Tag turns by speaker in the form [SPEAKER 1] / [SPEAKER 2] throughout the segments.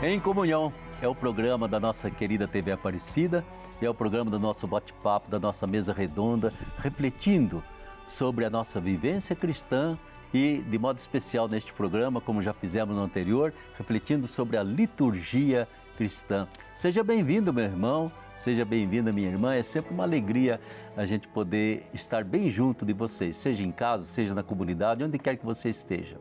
[SPEAKER 1] Em Comunhão é o programa da nossa querida TV Aparecida, é o programa do nosso bate-papo, da nossa mesa redonda, refletindo sobre a nossa vivência cristã e, de modo especial neste programa, como já fizemos no anterior, refletindo sobre a liturgia cristã. Seja bem-vindo, meu irmão, seja bem-vinda, minha irmã. É sempre uma alegria a gente poder estar bem junto de vocês, seja em casa, seja na comunidade, onde quer que você esteja.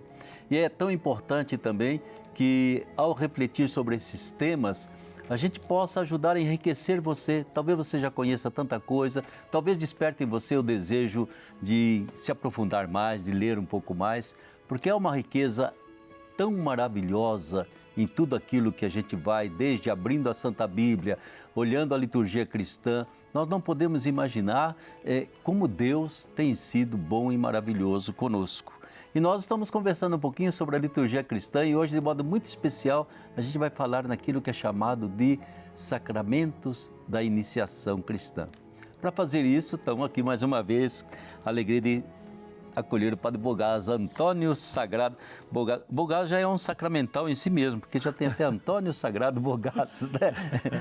[SPEAKER 1] E é tão importante também que, ao refletir sobre esses temas, a gente possa ajudar a enriquecer você. Talvez você já conheça tanta coisa, talvez desperte em você o desejo de se aprofundar mais, de ler um pouco mais, porque é uma riqueza tão maravilhosa em tudo aquilo que a gente vai, desde abrindo a Santa Bíblia, olhando a liturgia cristã. Nós não podemos imaginar como Deus tem sido bom e maravilhoso conosco. E nós estamos conversando um pouquinho sobre a liturgia cristã e hoje, de modo muito especial, a gente vai falar naquilo que é chamado de sacramentos da iniciação cristã. Para fazer isso, estamos aqui mais uma vez, a alegria de acolher o Padre Bogaz, Antônio Sagrado. Bogaz já é um sacramental em si mesmo, porque já tem até Antônio Sagrado Bogaz, né?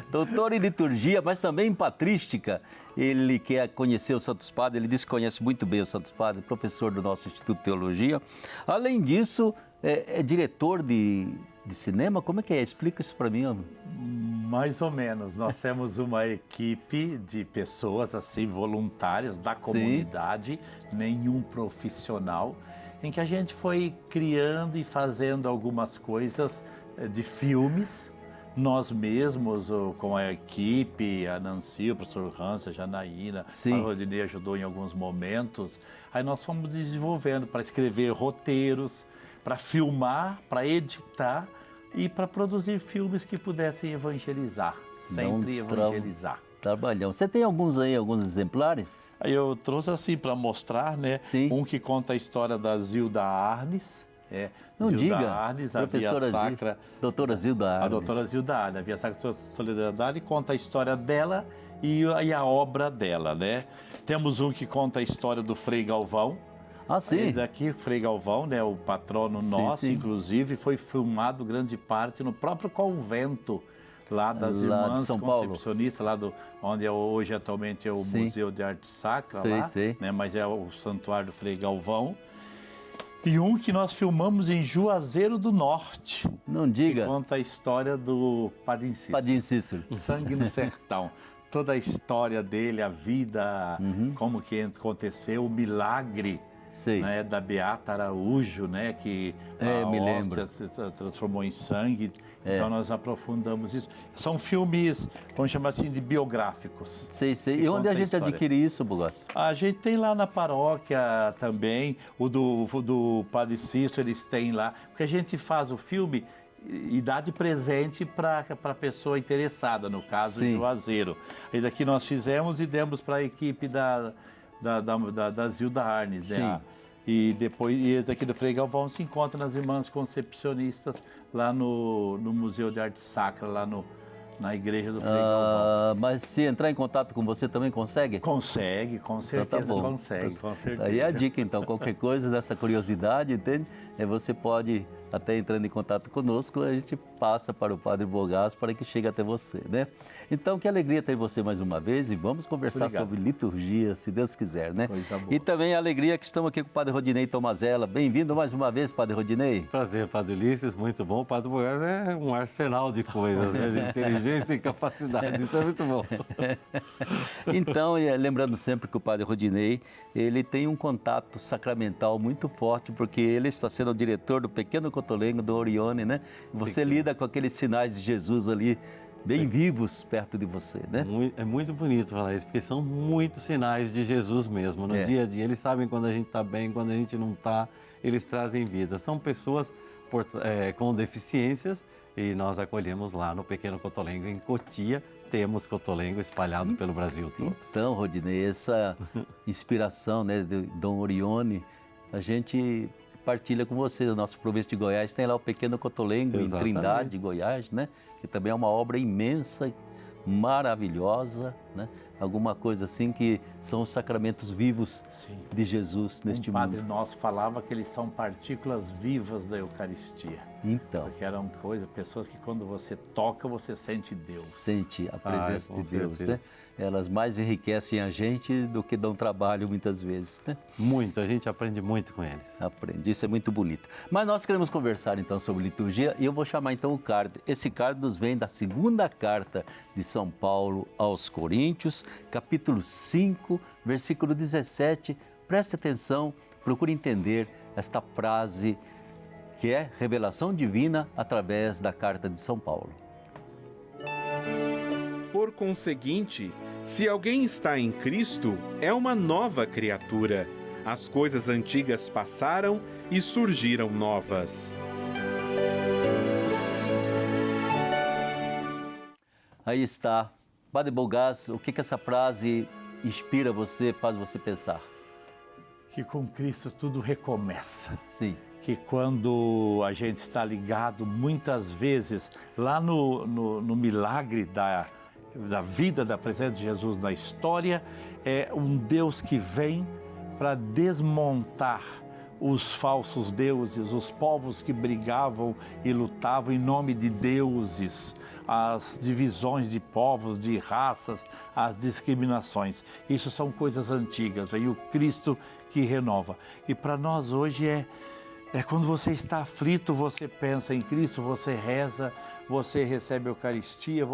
[SPEAKER 1] Doutor em liturgia, mas também em patrística. Ele quer conhecer os Santos Padres, ele diz que conhece muito bem os Santos Padres, professor do nosso Instituto de Teologia. Além disso, é diretor de cinema. Como é que é? Explica isso para mim, homem.
[SPEAKER 2] Mais ou menos. Nós temos uma equipe de pessoas assim voluntárias da comunidade, nenhum profissional, em que a gente foi criando e fazendo algumas coisas de filmes, nós mesmos, com a equipe, a Nancy, o professor Hans, a Janaína, a Rodinei ajudou em alguns momentos. Aí nós fomos desenvolvendo para escrever roteiros, para filmar, para editar e para produzir filmes que pudessem evangelizar, sempre evangelizar.
[SPEAKER 1] Trabalhão. Você tem alguns exemplares?
[SPEAKER 2] Aí eu trouxe assim para mostrar, né?
[SPEAKER 1] Sim.
[SPEAKER 2] Um que conta a história da Zilda Arnes.
[SPEAKER 1] Não
[SPEAKER 2] Zilda
[SPEAKER 1] diga,
[SPEAKER 2] Arnes, a
[SPEAKER 1] professora
[SPEAKER 2] Via Sacra.
[SPEAKER 1] Doutora Zilda Arnes.
[SPEAKER 2] A doutora Zilda Arnes, a Via Sacra Solidariedade, conta a história dela e a obra dela, né? Temos um que conta a história do Frei Galvão.
[SPEAKER 1] Ah, sim.
[SPEAKER 2] Esse aqui, Frei Galvão, né, o patrono nosso, inclusive, foi filmado grande parte no próprio convento lá das Irmãs Concepcionistas, lá onde hoje atualmente é o Museu de Arte Sacra, né, mas é o Santuário do Frei Galvão. E um que nós filmamos em Juazeiro do Norte.
[SPEAKER 1] Não diga.
[SPEAKER 2] Que conta a história do Padre
[SPEAKER 1] Cícero.
[SPEAKER 2] Sangue no Sertão. Toda a história dele, a vida, como que aconteceu, o milagre. Né, da Beata Araújo, né, que a hóstia se transformou em sangue. Então nós aprofundamos isso. São filmes, vamos chamar assim, de biográficos.
[SPEAKER 1] E onde a gente adquire isso, Bogaz?
[SPEAKER 2] A gente tem lá na paróquia também, o do Padre Cícero, eles têm lá, porque a gente faz o filme e dá de presente para a pessoa interessada, no caso, de Juazeiro. E daqui nós fizemos e demos para a equipe da Zilda Arnes, né? E depois, esse aqui do Frei Galvão se encontra nas Irmãs Concepcionistas, lá no Museu de Arte Sacra, lá na igreja do Frei Galvão.
[SPEAKER 1] Mas se entrar em contato com você também consegue?
[SPEAKER 2] Consegue, com certeza então, tá bom. Consegue, com certeza.
[SPEAKER 1] Aí é a dica então, qualquer coisa dessa curiosidade, entende? Você pode, até entrando em contato conosco, a gente passa para o Padre Bogaz para que chegue até você, né? Então, que alegria ter você mais uma vez e vamos conversar sobre liturgia, se Deus quiser, né?
[SPEAKER 2] Coisa boa.
[SPEAKER 1] E também a alegria que estamos aqui com o Padre Rodinei Tomazella. Bem-vindo mais uma vez, Padre Rodinei.
[SPEAKER 3] Prazer, Padre Ulisses, muito bom. O Padre Bogaz é um arsenal de coisas, né? De inteligência e capacidade, isso é muito bom.
[SPEAKER 1] Então, lembrando sempre que o Padre Rodinei, ele tem um contato sacramental muito forte, porque ele está sendo o diretor do Pequeno Cotolengo do Orione, né? Você lida com aqueles sinais de Jesus ali, bem vivos perto de você, né?
[SPEAKER 3] É muito bonito falar isso, porque são muitos sinais de Jesus mesmo, no dia a dia. Eles sabem quando a gente está bem, quando a gente não está, eles trazem vida. São pessoas com deficiências e nós acolhemos lá no Pequeno Cotolengo, em Cotia. Temos Cotolengo espalhado pelo Brasil todo.
[SPEAKER 1] Então, Rodinei, essa inspiração, né, de Dom Orione, a gente partilha com você. O nosso província de Goiás tem lá o Pequeno Cotolengo, em Trindade, Goiás, né? Que também é uma obra imensa, maravilhosa, né? alguma coisa assim, que são os sacramentos vivos
[SPEAKER 2] Sim.
[SPEAKER 1] de Jesus neste
[SPEAKER 2] Um
[SPEAKER 1] mundo.
[SPEAKER 2] padre nosso falava que eles são partículas vivas da Eucaristia.
[SPEAKER 1] Então,
[SPEAKER 2] Porque eram pessoas que quando você toca, você sente Deus.
[SPEAKER 1] sente a presença
[SPEAKER 3] com
[SPEAKER 1] de Deus,
[SPEAKER 3] certeza.
[SPEAKER 1] né? Elas mais enriquecem a gente do que dão trabalho muitas vezes, né?
[SPEAKER 3] Muito, a gente aprende muito com eles.
[SPEAKER 1] Aprende, isso é muito bonito. Mas nós queremos conversar então sobre liturgia e eu vou chamar então o card. Esse card nos vem da segunda carta de São Paulo aos Coríntios, capítulo 5, versículo 17. Preste atenção, procure entender esta frase que é revelação divina através da carta de São Paulo.
[SPEAKER 4] Por conseguinte, se alguém está em Cristo, é uma nova criatura. As coisas antigas passaram e surgiram novas.
[SPEAKER 1] Aí está. Padre Bogás, o que essa frase inspira você, faz você pensar?
[SPEAKER 2] Que com Cristo tudo recomeça.
[SPEAKER 1] Sim.
[SPEAKER 2] Que quando a gente está ligado, muitas vezes, lá no milagre da vida da presença de Jesus na história, é um Deus que vem para desmontar os falsos deuses, os povos que brigavam e lutavam em nome de deuses, as divisões de povos, de raças, as discriminações. Isso são coisas antigas, vem o Cristo que renova. E para nós hoje é quando você está aflito, você pensa em Cristo, você reza, você recebe a Eucaristia,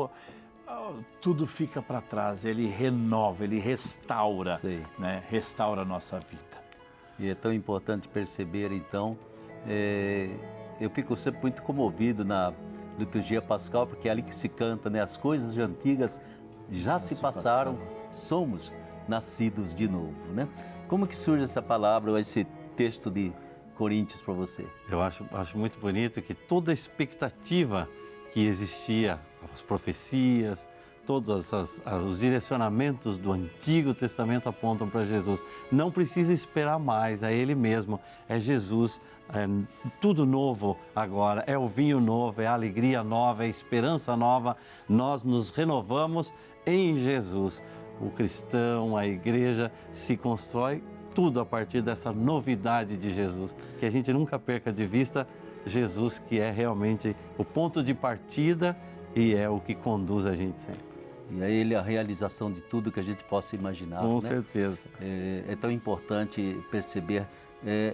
[SPEAKER 2] tudo fica para trás, Ele renova, Ele restaura, né? Restaura a nossa vida.
[SPEAKER 1] E é tão importante perceber, então, eu fico sempre muito comovido na liturgia pascal, porque é ali que se canta, né? As coisas antigas já se passaram, somos nascidos de novo, né? Como que surge essa palavra, esse texto de Coríntios para você?
[SPEAKER 3] Eu acho muito bonito que toda a expectativa que existia, as profecias, todos os direcionamentos do Antigo Testamento apontam para Jesus. Não precisa esperar mais, é Ele mesmo, é Jesus, é tudo novo agora, é o vinho novo, é a alegria nova, é a esperança nova. Nós nos renovamos em Jesus. O cristão, a igreja se constrói tudo a partir dessa novidade de Jesus. Que a gente nunca perca de vista Jesus, que é realmente o ponto de partida e é o que conduz a gente sempre.
[SPEAKER 1] E é Ele a realização de tudo que a gente possa imaginar.
[SPEAKER 3] Com
[SPEAKER 1] né?
[SPEAKER 3] certeza.
[SPEAKER 1] É tão importante perceber,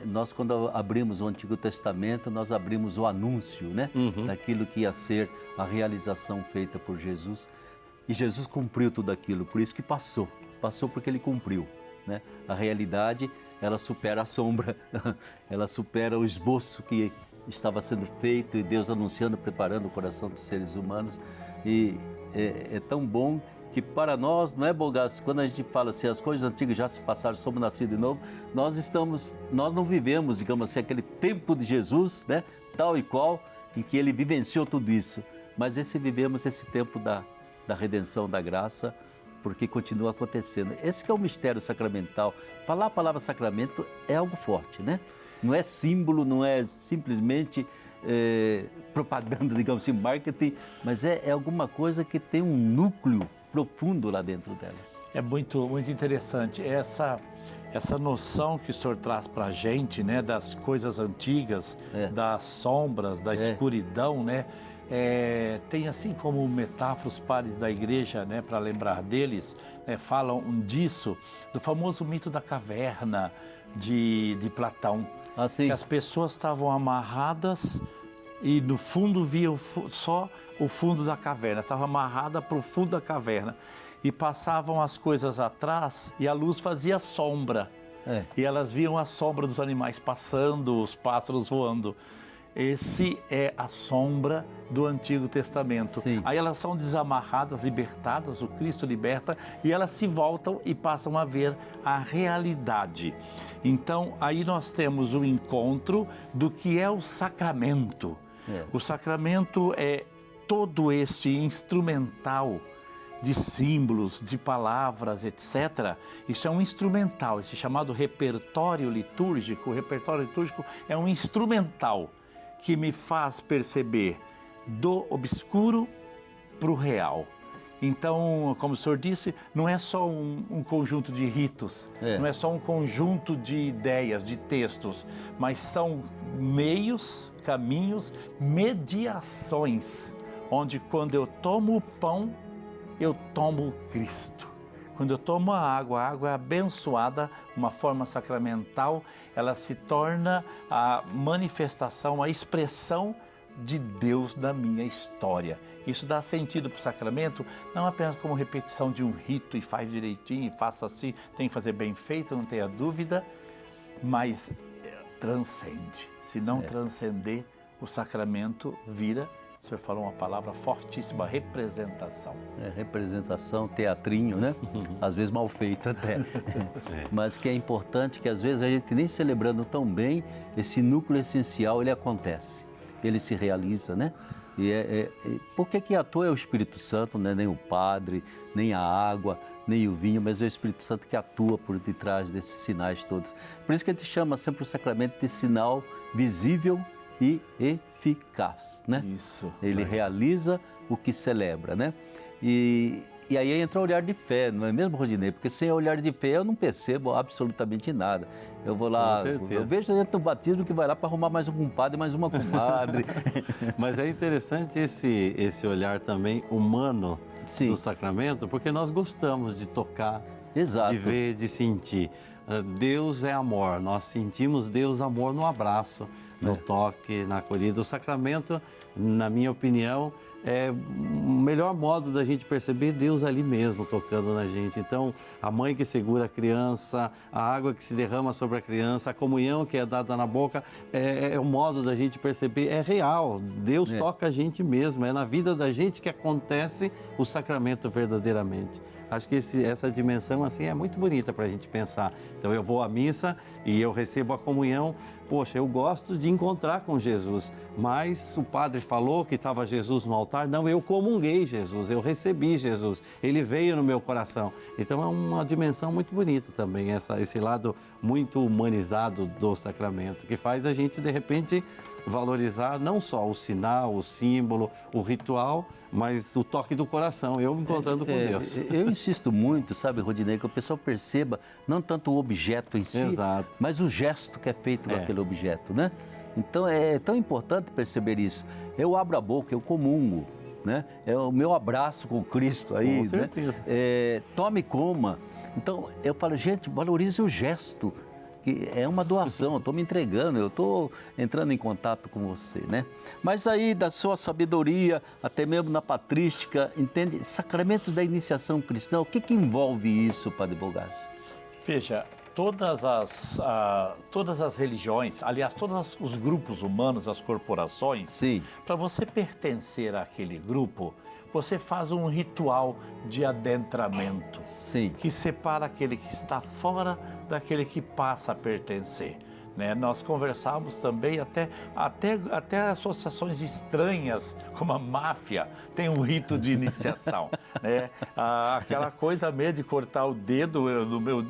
[SPEAKER 1] nós quando abrimos o Antigo Testamento, nós abrimos o anúncio, né? Daquilo que ia ser a realização feita por Jesus. E Jesus cumpriu tudo aquilo, por isso que passou porque Ele cumpriu. Né? A realidade, ela supera a sombra, ela supera o esboço que estava sendo feito e Deus anunciando, preparando o coração dos seres humanos. E é tão bom que para nós, não é, Bogás, quando a gente fala assim, as coisas antigas já se passaram, somos nascidos de novo, nós não vivemos, digamos assim, aquele tempo de Jesus, né? Tal e qual, em que Ele vivenciou tudo isso, mas vivemos esse tempo da redenção, da graça, porque continua acontecendo. Esse que é o mistério sacramental. Falar a palavra sacramento é algo forte, né? Não é símbolo, não é simplesmente propaganda, digamos assim, marketing, mas é alguma coisa que tem um núcleo profundo lá dentro dela.
[SPEAKER 2] É muito, muito interessante essa noção que o senhor traz para a gente, né, das coisas antigas, das sombras, da escuridão, né? Tem assim como metáforas pares da igreja, né, para lembrar deles, né, falam disso, do famoso mito da caverna de Platão.
[SPEAKER 1] Assim.
[SPEAKER 2] Que as pessoas estavam amarradas e no fundo viam só o fundo da caverna, estava amarrada para o fundo da caverna e passavam as coisas atrás e a luz fazia sombra. E elas viam a sombra dos animais passando, os pássaros voando. Esse é a sombra do Antigo Testamento.
[SPEAKER 1] Sim.
[SPEAKER 2] Aí elas são desamarradas, libertadas, o Cristo liberta, e elas se voltam e passam a ver a realidade. Então, aí nós temos o encontro do que é o sacramento. O sacramento é todo este instrumental de símbolos, de palavras, etc. Isso é um instrumental, esse chamado repertório litúrgico. O repertório litúrgico é um instrumental que me faz perceber do obscuro para o real. Então, como o senhor disse, não é só um conjunto de ritos, não é só um conjunto de ideias, de textos, mas são meios, caminhos, mediações, onde quando eu tomo o pão, eu tomo o Cristo. Quando eu tomo a água é abençoada, uma forma sacramental, ela se torna a manifestação, a expressão de Deus na minha história. Isso dá sentido para o sacramento, não apenas como repetição de um rito e faz direitinho, e faça assim, tem que fazer bem feito, não tenha dúvida, mas transcende. Se não transcender, o sacramento vira, o senhor falou uma palavra fortíssima, representação.
[SPEAKER 1] Representação, teatrinho, né? Às vezes mal feito até. Mas que é importante que às vezes a gente nem celebrando tão bem, esse núcleo essencial ele acontece. Ele se realiza, né? Por que à toa é o Espírito Santo, né? Nem o padre, nem a água, nem o vinho, mas é o Espírito Santo que atua por detrás desses sinais todos. Por isso que a gente chama sempre o sacramento de sinal visível e eficaz, né?
[SPEAKER 2] Isso.
[SPEAKER 1] Ele realiza o que celebra, né? E aí entra o olhar de fé, não é mesmo, Rodinei? Porque sem olhar de fé eu não percebo absolutamente nada. Eu vou lá, eu vejo dentro do batismo que vai lá para arrumar mais um compadre, mais uma comadre.
[SPEAKER 3] Mas é interessante esse olhar também humano do sacramento, porque nós gostamos de tocar, de ver, de sentir. Deus é amor, nós sentimos Deus amor no abraço, no toque, na acolhida. O sacramento, na minha opinião, é o melhor modo da gente perceber Deus ali mesmo tocando na gente. Então, a mãe que segura a criança, a água que se derrama sobre a criança, a comunhão que é dada na boca, é o modo da gente perceber, é real. Deus toca a gente mesmo, é na vida da gente que acontece o sacramento verdadeiramente. Acho que essa dimensão assim é muito bonita para a gente pensar. Então eu vou à missa e eu recebo a comunhão. Poxa, eu gosto de encontrar com Jesus, mas o padre falou que estava Jesus no altar. Não, eu comunguei Jesus, eu recebi Jesus, ele veio no meu coração. Então é uma dimensão muito bonita também, esse lado muito humanizado do sacramento, que faz a gente de repente valorizar não só o sinal, o símbolo, o ritual, mas o toque do coração, eu me encontrando com Deus.
[SPEAKER 1] Eu insisto muito, sabe, Rodinei, que o pessoal perceba não tanto o objeto em si, mas o gesto que é feito com aquele objeto, né? Então é tão importante perceber isso. Eu abro a boca, eu comungo, né? É o meu abraço com Cristo aí,
[SPEAKER 3] com certeza.
[SPEAKER 1] Né? Tome e coma. Então eu falo, gente, valorize o gesto. Que é uma doação, eu estou me entregando, eu estou entrando em contato com você, né? Mas aí, da sua sabedoria, até mesmo na patrística, entende? Sacramentos da iniciação cristã, o que envolve isso, Padre Bogarse?
[SPEAKER 2] Veja, todas as religiões, aliás, todos os grupos humanos, as corporações, para você pertencer àquele grupo, você faz um ritual de adentramento, que separa aquele que está fora daquele que passa a pertencer. Né? Nós conversávamos também até associações estranhas, como a máfia, tem um rito de iniciação. Né? Aquela coisa mesmo de cortar o dedo,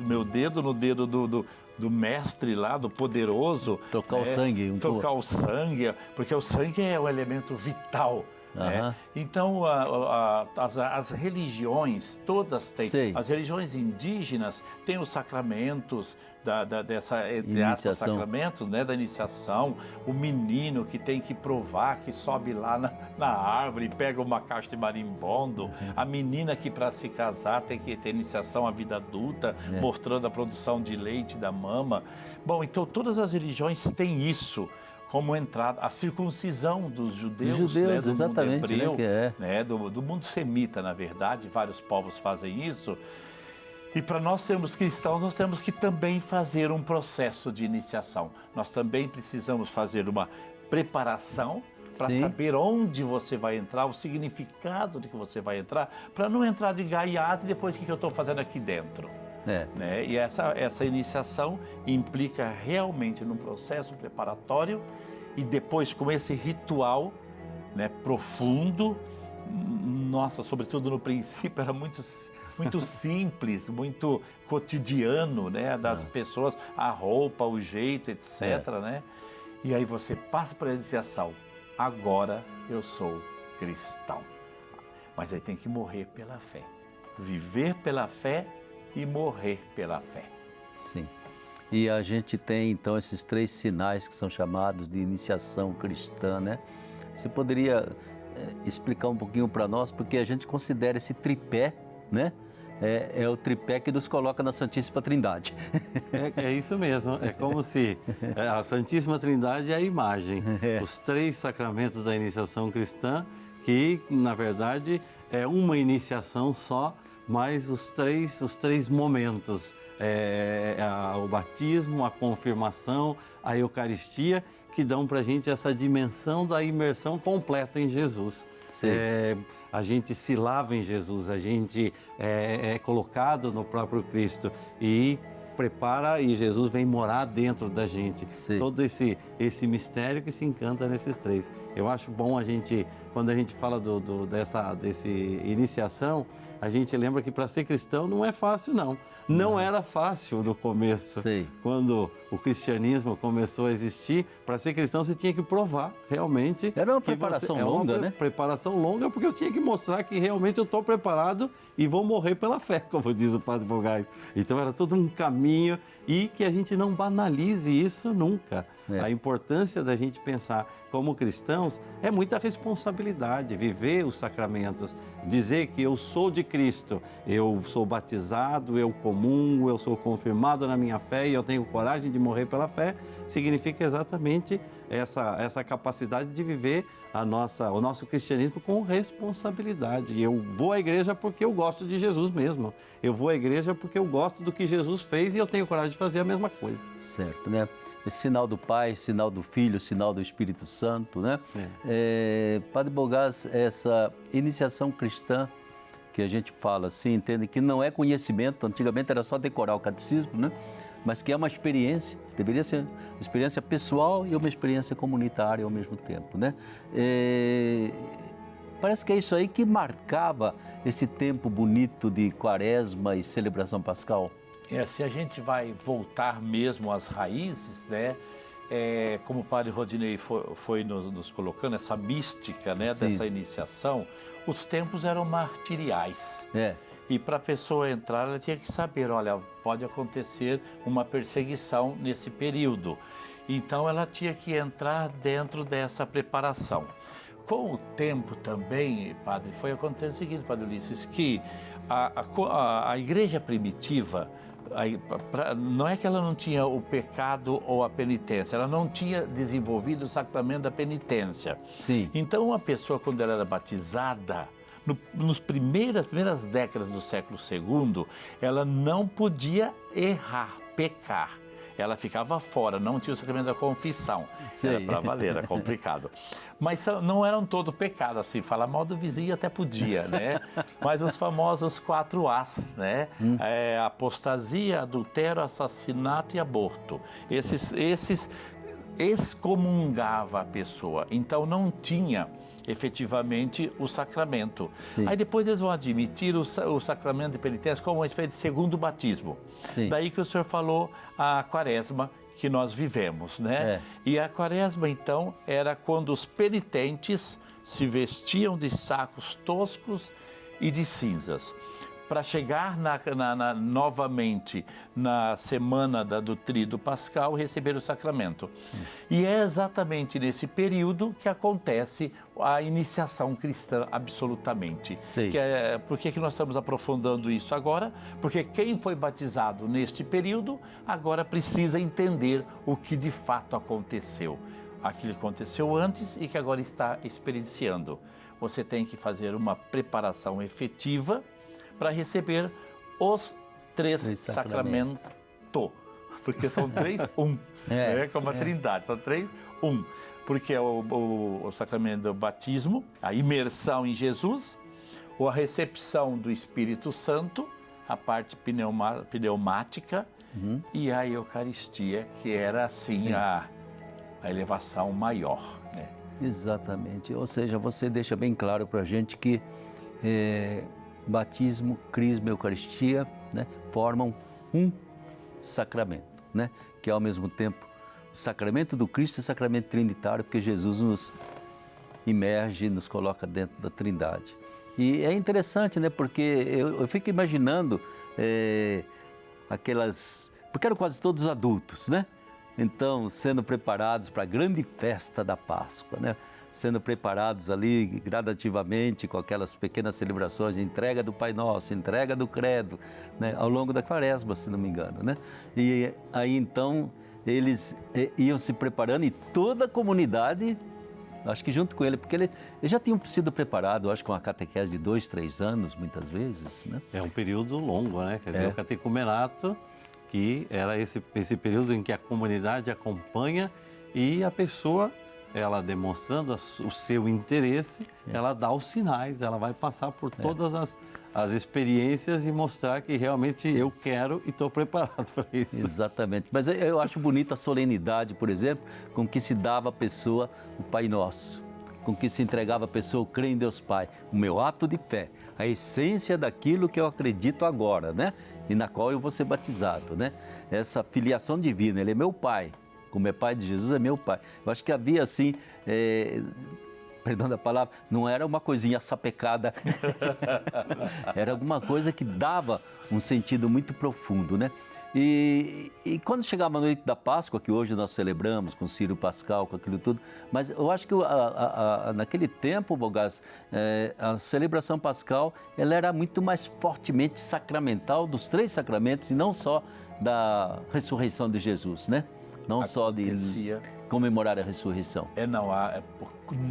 [SPEAKER 2] meu dedo no dedo do mestre lá, do poderoso.
[SPEAKER 1] Trocar o sangue.
[SPEAKER 2] Trocar o sangue, porque o sangue é um elemento vital. Né? Então, as religiões, todas têm. As religiões indígenas têm os sacramentos entre aspas, sacramentos, né, da iniciação. O menino que tem que provar, que sobe lá na árvore, pega uma caixa de marimbondo. A menina que para se casar tem que ter iniciação à vida adulta, mostrando a produção de leite da mama. Bom, então todas as religiões têm isso como entrada, a circuncisão dos judeus, né, do
[SPEAKER 1] exatamente,
[SPEAKER 2] mundo hebreu,
[SPEAKER 1] né,
[SPEAKER 2] do mundo semita, na verdade, vários povos fazem isso. E para nós sermos cristãos, nós temos que também fazer um processo de iniciação. Nós também precisamos fazer uma preparação para saber onde você vai entrar, o significado de que você vai entrar, para não entrar de gaiato e depois o que eu estou fazendo aqui dentro. Né? E essa iniciação implica realmente num processo preparatório e depois com esse ritual, né, profundo. Nossa, sobretudo no princípio era muito simples, muito cotidiano, né, das pessoas, a roupa, o jeito, etc. Né? E aí você passa para a iniciação. Agora eu sou cristão. Mas aí tem que morrer pela fé. Viver pela fé e morrer pela fé.
[SPEAKER 1] Sim. E a gente tem, então, esses 3 sinais que são chamados de iniciação cristã, né? Você poderia explicar um pouquinho para nós, porque a gente considera esse tripé, né? É o tripé que nos coloca na Santíssima Trindade.
[SPEAKER 3] É isso mesmo, é como se a Santíssima Trindade é a imagem, os 3 sacramentos da iniciação cristã, que na verdade é uma iniciação só, mas os três momentos, o batismo, a confirmação, a Eucaristia, que dão para a gente essa dimensão da imersão completa em Jesus. A gente se lava em Jesus, a gente é colocado no próprio Cristo e prepara, e Jesus vem morar dentro da gente.
[SPEAKER 1] Sim.
[SPEAKER 3] Todo esse mistério que se encanta nesses 3. Eu acho bom a gente, quando a gente fala dessa iniciação, a gente lembra que para ser cristão não é fácil, não. Não era fácil no começo.
[SPEAKER 1] Sim.
[SPEAKER 3] Quando o cristianismo começou a existir, para ser cristão você tinha que provar realmente.
[SPEAKER 1] Era uma preparação longa, né?
[SPEAKER 3] Preparação longa, porque eu tinha que mostrar que realmente eu estou preparado e vou morrer pela fé, como diz o Padre Vogais. Então era todo um caminho e que a gente não banalize isso nunca. A importância da gente pensar como cristãos é muita responsabilidade, viver os sacramentos, dizer que eu sou de Cristo, eu sou batizado, eu comungo, eu sou confirmado na minha fé e eu tenho coragem de morrer pela fé, significa exatamente essa capacidade de viver o nosso cristianismo com responsabilidade. Eu vou à igreja porque eu gosto de Jesus mesmo, eu vou à igreja porque eu gosto do que Jesus fez e eu tenho coragem de fazer a mesma coisa.
[SPEAKER 1] Certo, né? Esse sinal do Pai, sinal do Filho, sinal do Espírito Santo, né? Padre Bogás, essa iniciação cristã que a gente fala assim, entende que não é conhecimento, antigamente era só decorar o catecismo, né? Mas que é uma experiência, deveria ser uma experiência pessoal e uma experiência comunitária ao mesmo tempo, né? Parece que é isso aí que marcava esse tempo bonito de Quaresma e celebração pascal.
[SPEAKER 2] Se a gente vai voltar mesmo às raízes, né? Como o Padre Rodinei foi nos colocando, essa mística, né, dessa iniciação, os tempos eram martiriais. E para a pessoa entrar, ela tinha que saber, olha, pode acontecer uma perseguição nesse período. Então ela tinha que entrar dentro dessa preparação. Com o tempo também, Padre, foi acontecendo o seguinte, Padre Ulisses, que a igreja primitiva, não é que ela não tinha o pecado ou a penitência, ela não tinha desenvolvido o sacramento da penitência.
[SPEAKER 1] Sim.
[SPEAKER 2] Então, uma pessoa, quando ela era batizada, nas primeiras décadas do século II, ela não podia errar, pecar. Ela ficava fora, não tinha o sacramento da confissão.
[SPEAKER 1] Sim.
[SPEAKER 2] Era para valer, era complicado. Mas não eram todo pecado, assim, falar mal do vizinho até podia, né? Mas os famosos 4 As, né? Apostasia, adultério, assassinato e aborto. Esses excomungava a pessoa, então não tinha efetivamente o sacramento.
[SPEAKER 1] Sim.
[SPEAKER 2] Aí depois eles vão admitir o sacramento de penitência como uma espécie de segundo batismo.
[SPEAKER 1] Sim.
[SPEAKER 2] Daí que o senhor falou a Quaresma que nós vivemos, né? E a Quaresma, então, era quando os penitentes se vestiam de sacos toscos e de cinzas, para chegar novamente na semana do Tríduo Pascal receber o sacramento. E é exatamente nesse período que acontece a iniciação cristã, absolutamente. Por que nós estamos aprofundando isso agora? Porque quem foi batizado neste período agora precisa entender o que de fato aconteceu. Aquilo que aconteceu antes e que agora está experienciando. Você tem que fazer uma preparação efetiva para receber os 3 sacramentos, porque são 3, 1, como a Trindade, são 3, 1, porque é o sacramento do batismo, a imersão em Jesus, ou a recepção do Espírito Santo, a parte pneumática, e a Eucaristia, que era assim a elevação maior, né?
[SPEAKER 1] Exatamente, ou seja, você deixa bem claro para a gente que batismo, crisma e Eucaristia, né, formam um sacramento, né, que é ao mesmo tempo o sacramento do Cristo e o sacramento trinitário, porque Jesus nos imerge, nos coloca dentro da Trindade. E é interessante, né? Porque eu fico imaginando porque eram quase todos adultos, né? Então, sendo preparados para a grande festa da Páscoa, né? Sendo preparados ali gradativamente com aquelas pequenas celebrações, entrega do Pai Nosso, entrega do Credo, né? Ao longo da Quaresma, se não me engano, né? E aí então eles iam se preparando e toda a comunidade, acho que junto com ele, porque eles já tinham sido preparados, acho que com uma catequese de 2, 3 anos, muitas vezes, né?
[SPEAKER 3] É um período longo, né? Quer dizer, o catecumenato, que era esse período em que a comunidade acompanha e a pessoa, ela demonstrando o seu interesse, ela dá os sinais, ela vai passar por todas as experiências e mostrar que realmente eu quero e estou preparado para isso.
[SPEAKER 1] Exatamente. Mas eu acho bonita a solenidade, por exemplo, com que se dava à pessoa o Pai Nosso, com que se entregava à pessoa o crer em Deus Pai, o meu ato de fé, a essência daquilo que eu acredito agora, né? E na qual eu vou ser batizado, né? Essa filiação divina, ele é meu Pai. Como é Pai de Jesus, é meu Pai. Eu acho que havia assim, perdão da palavra, não era uma coisinha sapecada, era alguma coisa que dava um sentido muito profundo, né? E quando chegava a noite da Páscoa, que hoje nós celebramos com Círio Pascal, com aquilo tudo, mas eu acho que naquele tempo, Bogás, a celebração pascal, ela era muito mais fortemente sacramental dos 3 sacramentos e não só da ressurreição de Jesus, né? Não só de comemorar a ressurreição.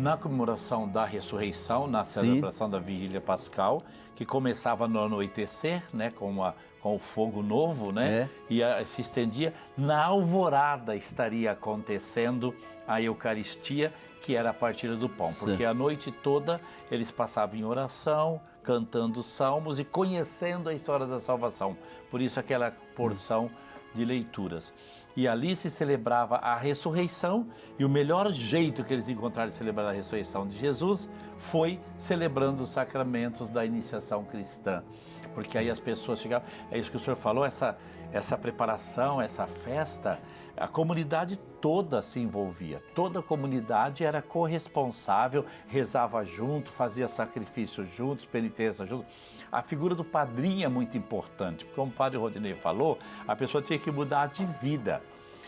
[SPEAKER 2] Na comemoração da ressurreição, na celebração da Vigília Pascal, que começava no anoitecer, né, com o fogo novo, né, e se estendia, na alvorada estaria acontecendo a Eucaristia, que era a partilha do pão, porque a noite toda eles passavam em oração, cantando salmos e conhecendo a história da salvação. Por isso aquela porção de leituras. E ali se celebrava a ressurreição, e o melhor jeito que eles encontraram de celebrar a ressurreição de Jesus foi celebrando os sacramentos da iniciação cristã. Porque aí as pessoas chegavam, é isso que o senhor falou, essa preparação, essa festa, a comunidade toda se envolvia, toda a comunidade era corresponsável, rezava junto, fazia sacrifício juntos, penitência junto. A figura do padrinho é muito importante, porque como o padre Rodinei falou, a pessoa tinha que mudar de vida.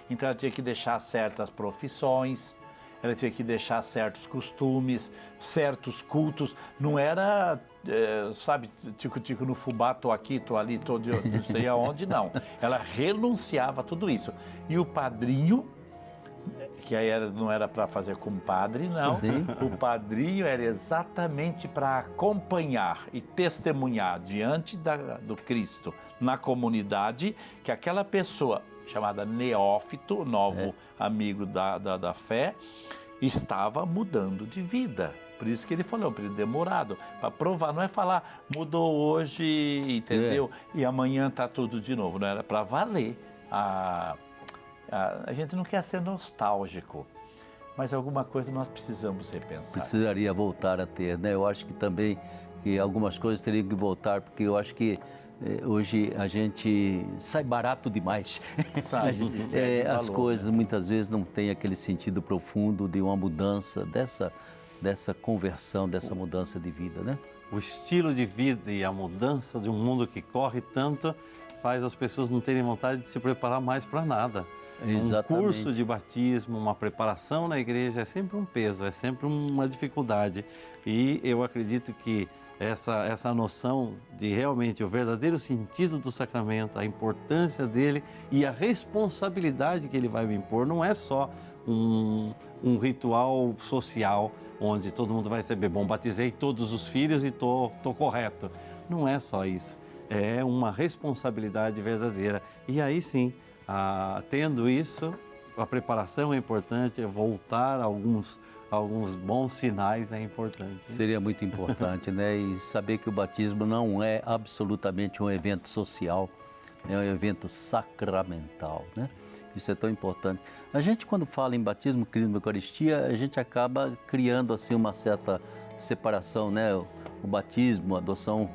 [SPEAKER 2] Então ela tinha que deixar certas profissões, ela tinha que deixar certos costumes, certos cultos. Não era, tico-tico no fubá, tô aqui, tô ali, tô não sei aonde, não. Ela renunciava a tudo isso. E o padrinho, que aí não era para fazer como padre, não.
[SPEAKER 1] Sim.
[SPEAKER 2] O padrinho era exatamente para acompanhar e testemunhar diante do Cristo, na comunidade, que aquela pessoa chamada neófito, novo amigo da fé, estava mudando de vida. Por isso que ele falou, um período demorado, para provar, não é falar, mudou hoje, entendeu? E amanhã está tudo de novo, não era para valer. A gente não quer ser nostálgico, mas alguma coisa nós precisamos repensar.
[SPEAKER 1] Precisaria voltar a ter, né? Eu acho que também que algumas coisas teriam que voltar, porque eu acho que hoje a gente sai barato demais. As coisas muitas vezes não têm aquele sentido profundo de uma mudança, dessa conversão, dessa mudança de vida, né?
[SPEAKER 3] O estilo de vida e a mudança de um mundo que corre tanto faz as pessoas não terem vontade de se preparar mais para nada.
[SPEAKER 1] Exatamente.
[SPEAKER 3] Um curso de batismo, uma preparação na igreja é sempre um peso, é sempre uma dificuldade. E eu acredito que essa noção de realmente o verdadeiro sentido do sacramento, a importância dele e a responsabilidade que ele vai me impor, não é só um ritual social onde todo mundo vai receber, bom, batizei todos os filhos e tô correto. Não é só isso, é uma responsabilidade verdadeira. E aí sim, tendo isso, a preparação é importante, voltar a alguns bons sinais é importante.
[SPEAKER 1] Seria muito importante, né? E saber que o batismo não é absolutamente um evento social, é um evento sacramental, né? Isso é tão importante. A gente, quando fala em batismo, crisma e eucaristia, a gente acaba criando assim uma certa separação, né? O batismo, a adoção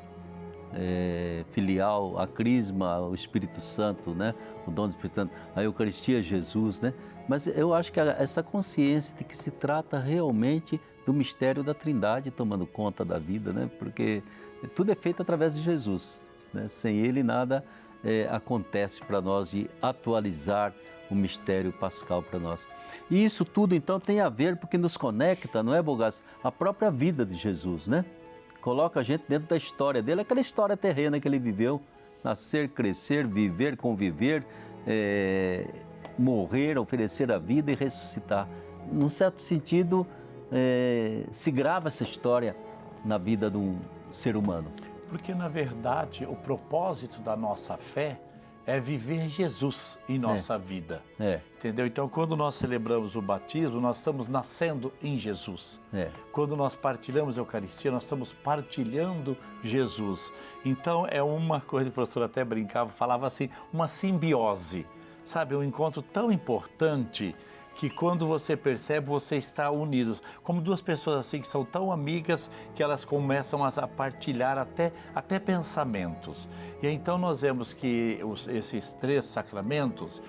[SPEAKER 1] filial, a crisma, o Espírito Santo, né? O dom do Espírito Santo, a Eucaristia, Jesus, né? Mas eu acho que essa consciência de que se trata realmente do mistério da Trindade tomando conta da vida, né? Porque tudo é feito através de Jesus, né? Sem Ele nada acontece para nós de atualizar o mistério pascal para nós. E isso tudo então tem a ver porque nos conecta, não é, Bogas? A própria vida de Jesus, né? Coloca a gente dentro da história dele, aquela história terrena que ele viveu, nascer, crescer, viver, conviver, morrer, oferecer a vida e ressuscitar. Num certo sentido, se grava essa história na vida de um ser humano.
[SPEAKER 2] Porque, na verdade, o propósito da nossa fé é viver Jesus em nossa vida. Entendeu? Então, quando nós celebramos o batismo, nós estamos nascendo em Jesus. Quando nós partilhamos a Eucaristia, nós estamos partilhando Jesus. Então, é uma coisa que o professor até brincava, falava assim, uma simbiose. Sabe, um encontro tão importante que quando você percebe, você está unidos. Como duas pessoas assim que são tão amigas que elas começam a partilhar até pensamentos. E então nós vemos que esses 3 sacramentos,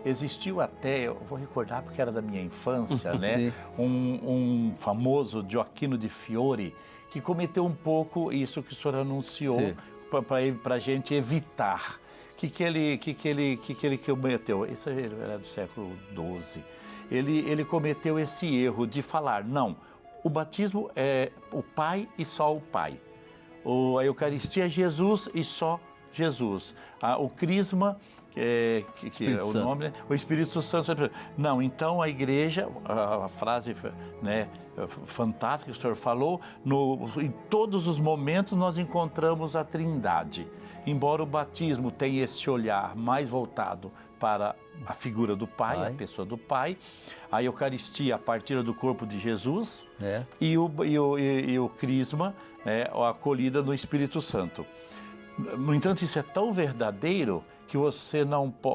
[SPEAKER 2] existiu até, eu vou recordar porque era da minha infância, né? Um famoso Gioacchino de Fiore, que cometeu um pouco isso que o senhor anunciou para a gente evitar. O que ele cometeu? Isso era do século XII. Ele cometeu esse erro de falar, não, o batismo é o Pai e só o Pai. A Eucaristia é Jesus e só Jesus. O Crisma, que é o nome, né? O Espírito Santo. Não, então a igreja, a frase, né, fantástica que o senhor falou, em todos os momentos nós encontramos a Trindade. Embora o batismo tenha esse olhar mais voltado para a figura do Pai, a pessoa do Pai, a Eucaristia a partir do corpo de Jesus e o Crisma, a acolhida no Espírito Santo. No entanto, isso é tão verdadeiro que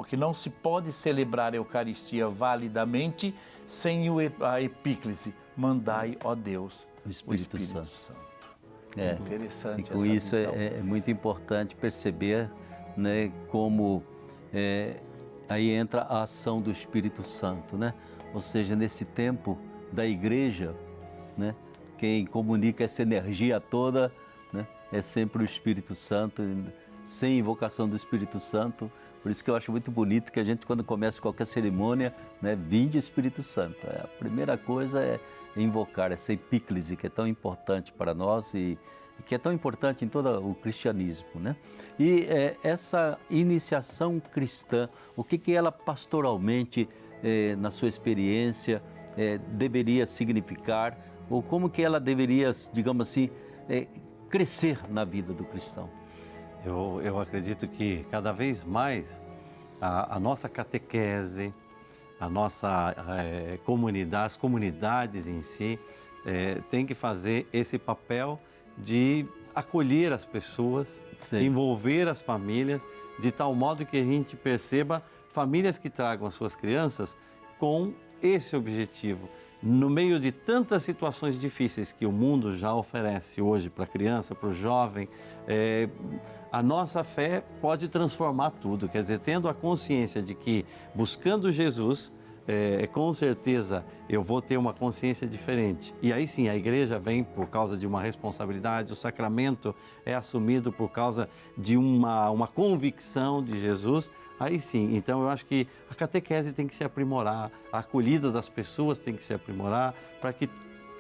[SPEAKER 2] que não se pode celebrar a Eucaristia validamente sem a epíclise. Mandai, ó Deus, o Espírito Santo. É interessante.
[SPEAKER 1] E com isso é muito importante perceber, né, como aí entra a ação do Espírito Santo, né? Ou seja, nesse tempo da igreja, né, quem comunica essa energia toda, né, é sempre o Espírito Santo, sem invocação do Espírito Santo. Por isso que eu acho muito bonito que a gente, quando começa qualquer cerimônia, né, vinde Espírito Santo. A primeira coisa é invocar essa epíclise que é tão importante para nós e que é tão importante em todo o cristianismo, né? E essa iniciação cristã, o que ela pastoralmente, na sua experiência, deveria significar, ou como que ela deveria, digamos assim, crescer na vida do cristão?
[SPEAKER 3] Eu acredito que cada vez mais a nossa catequese, a nossa comunidade, as comunidades em si, tem que fazer esse papel de acolher as pessoas, envolver as famílias, de tal modo que a gente perceba famílias que tragam as suas crianças com esse objetivo. No meio de tantas situações difíceis que o mundo já oferece hoje para a criança, para o jovem, a nossa fé pode transformar tudo. Quer dizer, tendo a consciência de que buscando Jesus, com certeza eu vou ter uma consciência diferente. E aí sim, a igreja vem por causa de uma responsabilidade, o sacramento é assumido por causa de uma convicção de Jesus. Aí sim, então eu acho que a catequese tem que se aprimorar, a acolhida das pessoas tem que se aprimorar, para que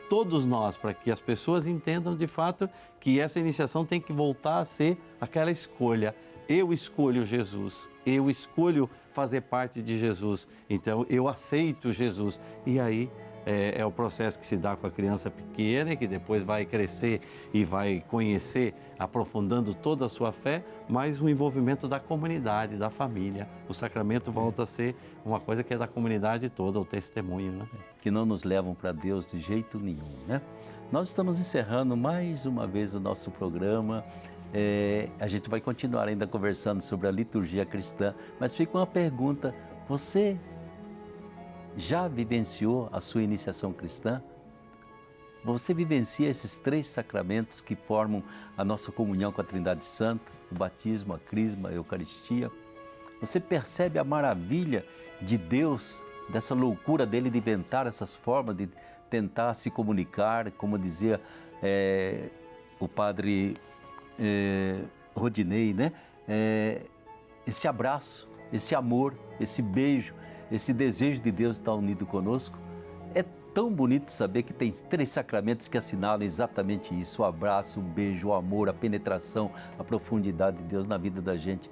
[SPEAKER 3] todos nós, para que as pessoas entendam de fato que essa iniciação tem que voltar a ser aquela escolha. Eu escolho Jesus, eu escolho fazer parte de Jesus, então eu aceito Jesus. E aí é o processo que se dá com a criança pequena, que depois vai crescer e vai conhecer, aprofundando toda a sua fé, mas o envolvimento da comunidade, da família. O sacramento volta a ser uma coisa que é da comunidade toda, o testemunho, né?
[SPEAKER 1] Que não nos levam para Deus de jeito nenhum, né? Nós estamos encerrando mais uma vez o nosso programa. A gente vai continuar ainda conversando sobre a liturgia cristã, mas fica uma pergunta: você já vivenciou a sua iniciação cristã? Você vivencia esses 3 sacramentos que formam a nossa comunhão com a Trindade Santa, o batismo, a crisma, a Eucaristia. Você percebe a maravilha de Deus, dessa loucura dele de inventar essas formas de tentar se comunicar, como dizia o padre Rodinei, né? Esse abraço, esse amor, esse beijo, esse desejo de Deus estar unido conosco. É tão bonito saber que tem 3 sacramentos que assinalam exatamente isso: o abraço, o beijo, o amor, a penetração, a profundidade de Deus na vida da gente.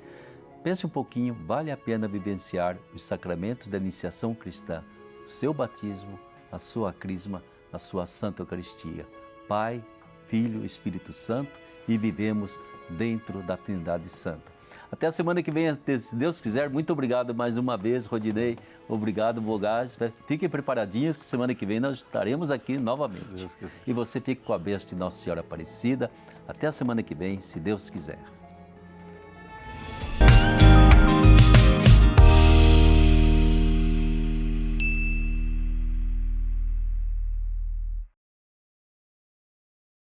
[SPEAKER 1] Pense um pouquinho, vale a pena vivenciar os sacramentos da iniciação cristã, o seu batismo, a sua crisma, a sua Santa Eucaristia. Pai, Filho, Espírito Santo, e vivemos dentro da Trindade Santa. Até a semana que vem, se Deus quiser. Muito obrigado mais uma vez, Rodinei. Obrigado, Vogais. Fiquem preparadinhos que semana que vem nós estaremos aqui novamente. E você fique com a bênção de Nossa Senhora Aparecida. Até a semana que vem, se Deus quiser.